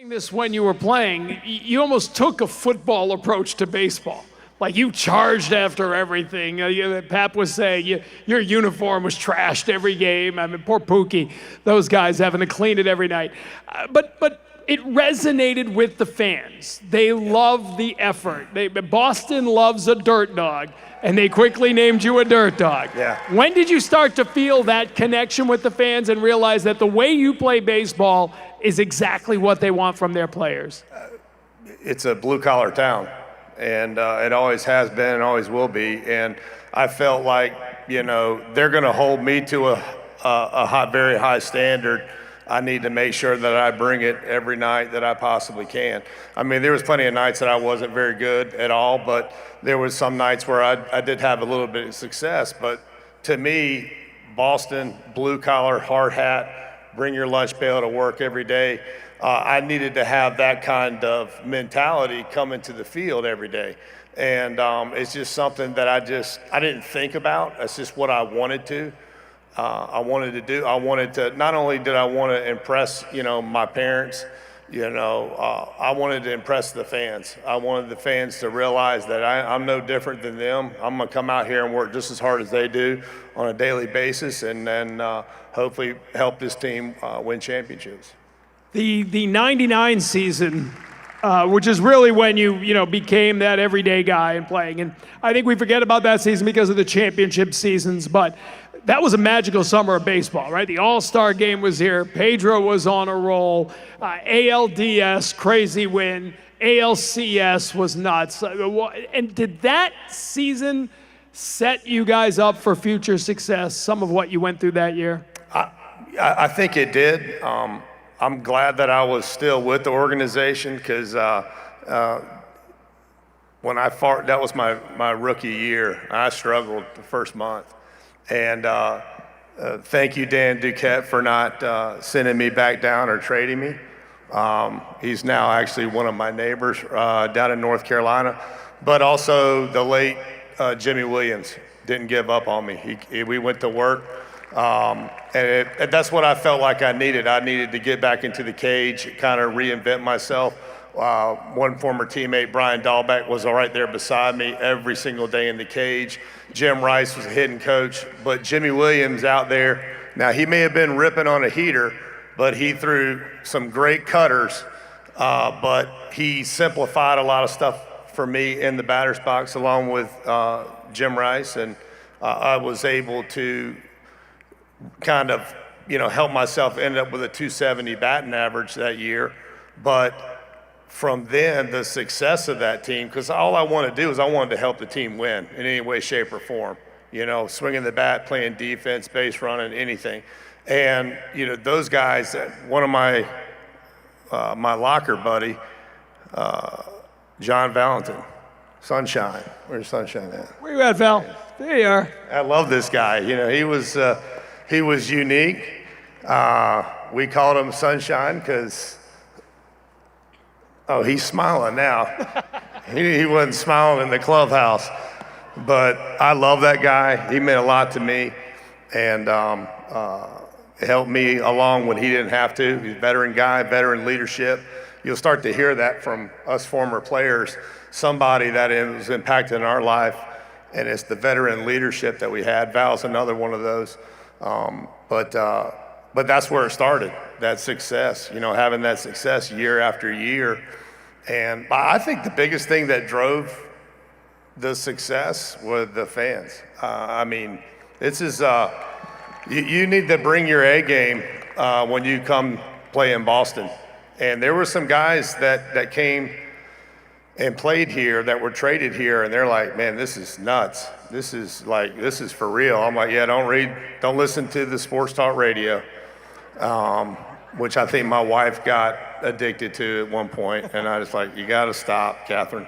This when you were playing, you almost took a football approach to baseball. Like you charged after everything. Pap was saying your uniform was trashed every game. I mean, poor Pookie, those guys having to clean it every night. But it resonated with the fans. They love the effort. Boston loves a dirt dog, and they quickly named you a dirt dog. Yeah. When did you start to feel that connection with the fans and realize that the way you play baseball is exactly what they want from their players? It's a blue-collar town, and it always has been and always will be. And I felt like, they're going to hold me to a very high standard. I need to make sure that I bring it every night that I possibly can. I mean, there was plenty of nights that I wasn't very good at all, but there was some nights where I did have a little bit of success. But to me, Boston, blue collar, hard hat, bring your lunch pail to work every day. I needed to have that kind of mentality coming to the field every day. And it's just something that I didn't think about. That's just what I wanted to. I wanted to do. I wanted to, not only did I want to impress, my parents, I wanted to impress the fans. I wanted the fans to realize that I'm no different than them. I'm going to come out here and work just as hard as they do on a daily basis, and then hopefully help this team win championships. The 99 season, which is really when you became that everyday guy and playing. And I think we forget about that season because of the championship seasons, but that was a magical summer of baseball, right? The All-Star game was here. Pedro was on a roll. ALDS, crazy win. ALCS was nuts. And did that season set you guys up for future success, some of what you went through that year? I think it did. I'm glad that I was still with the organization because when that was my rookie year. I struggled the first month. And thank you, Dan Duquette, for not sending me back down or trading me. He's now actually one of my neighbors down in North Carolina. But also the late Jimmy Williams didn't give up on me. We went to work. And that's what I felt like I needed. I needed to get back into the cage, kind of reinvent myself. One former teammate, Brian Dahlbeck, was right there beside me every single day in the cage. Jim Rice was a hitting coach, but Jimmy Williams out there, now he may have been ripping on a heater, but he threw some great cutters, but he simplified a lot of stuff for me in the batter's box along with Jim Rice, and I was able to kind of, help myself end up with a 270 batting average that year. But from then, the success of that team, because all I wanted to do is I wanted to help the team win in any way, shape, or form. Swinging the bat, playing defense, base running, anything. And, those guys, one of my locker buddy, John Valentin, Sunshine. Where's Sunshine at? Where you at, Val? There you are. I love this guy. He was unique. We called him Sunshine because, he's smiling now. He wasn't smiling in the clubhouse. But I love that guy. He meant a lot to me, and helped me along when he didn't have to. He's a veteran guy, veteran leadership. You'll start to hear that from us former players, somebody that was impacted in our life, and it's the veteran leadership that we had. Val's another one of those. But that's where it started, that success, having that success year after year. And I think the biggest thing that drove the success was the fans. This is, you need to bring your A game when you come play in Boston. And there were some guys that came and played here that were traded here, and they're like, man, this is nuts. This is for real. I'm like, yeah, don't listen to the sports talk radio, which I think my wife got addicted to at one point, and I was like, you got to stop, Catherine.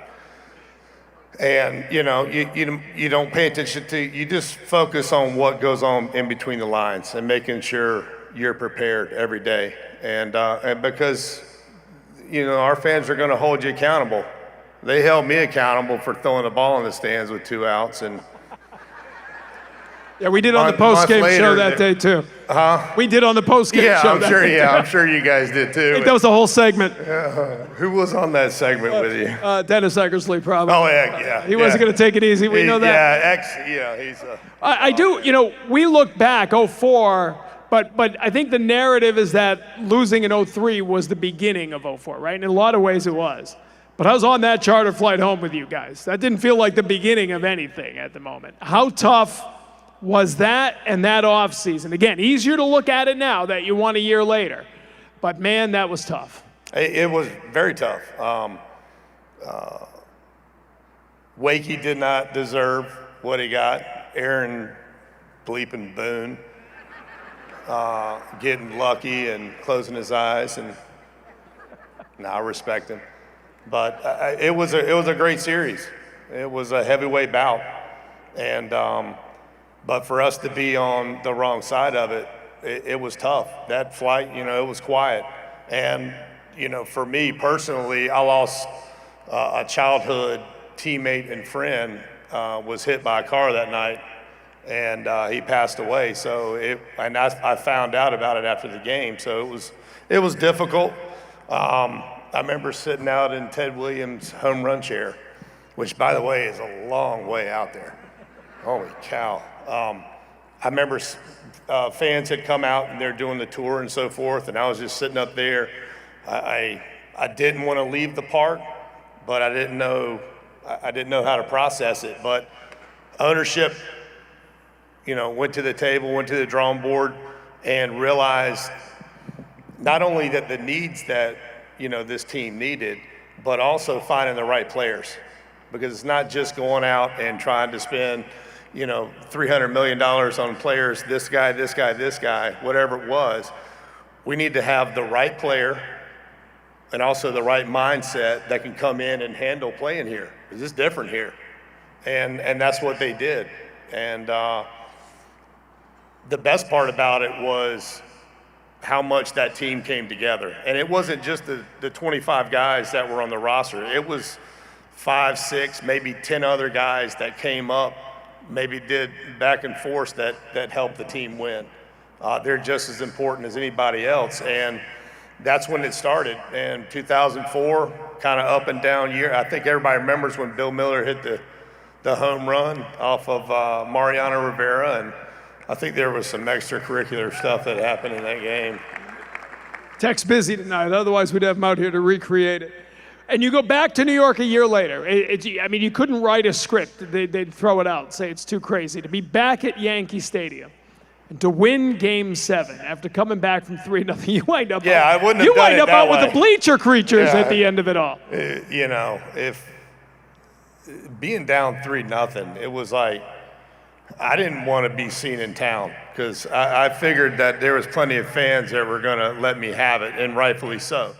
And you don't pay attention to, you just focus on what goes on in between the lines and making sure you're prepared every day. And because our fans are going to hold you accountable. They held me accountable for throwing the ball in the stands with 2 outs, and Yeah, we did on the month post-game later, show that day, too. Huh? We did on the post-game Yeah, show I'm that sure. day. Yeah, I'm sure you guys did too. I think that was a whole segment. Who was on that segment with you? Dennis Eckersley, probably. Oh yeah. He wasn't going to take it easy. We know that. He's. I do. You know, we look back, '04, but I think the narrative is that losing in '03 was the beginning of '04, right? In a lot of ways, it was. But I was on that charter flight home with you guys. That didn't feel like the beginning of anything at the moment. How tough was that and that off season? Again, easier to look at it now that you won a year later, but man, that was tough. It was very tough. Wakey did not deserve what he got. Aaron bleeping Boone getting lucky and closing his eyes, and I respect him. But it was a great series. It was a heavyweight bout, and but for us to be on the wrong side of it, it was tough. That flight, it was quiet, and for me personally, I lost a childhood teammate and friend was hit by a car that night, and he passed away. So I found out about it after the game. So it was difficult. I remember sitting out in Ted Williams' home run chair, which, by the way, is a long way out there. Holy cow. I remember fans had come out and they're doing the tour and so forth, and I was just sitting up there. I didn't want to leave the park, but I didn't know how to process it. But ownership, went to the table, went to the drawing board, and realized not only that the needs that this team needed, but also finding the right players, because it's not just going out and trying to spend $300 million on players, this guy, whatever it was. We need to have the right player and also the right mindset that can come in and handle playing here, because it's different here. And that's what they did. And the best part about it was how much that team came together. And it wasn't just the 25 guys that were on the roster. It was 5, 6, maybe 10 other guys that came up, maybe did back and forth that helped the team win. They're just as important as anybody else, and that's when it started. And 2004, kind of up and down year. I think everybody remembers when Bill Miller hit the home run off of Mariano Rivera, and I think there was some extracurricular stuff that happened in that game. Tech's busy tonight, otherwise we'd have him out here to recreate it. And you go back to New York a year later. You couldn't write a script. They'd throw it out, say it's too crazy. To be back at Yankee Stadium and to win Game 7 after coming back from 3-0, you wind up I wouldn't have done it that way. with the bleacher creatures at the end of it all. If being down 3-0, it was like I didn't want to be seen in town, because I figured that there was plenty of fans that were going to let me have it, and rightfully so.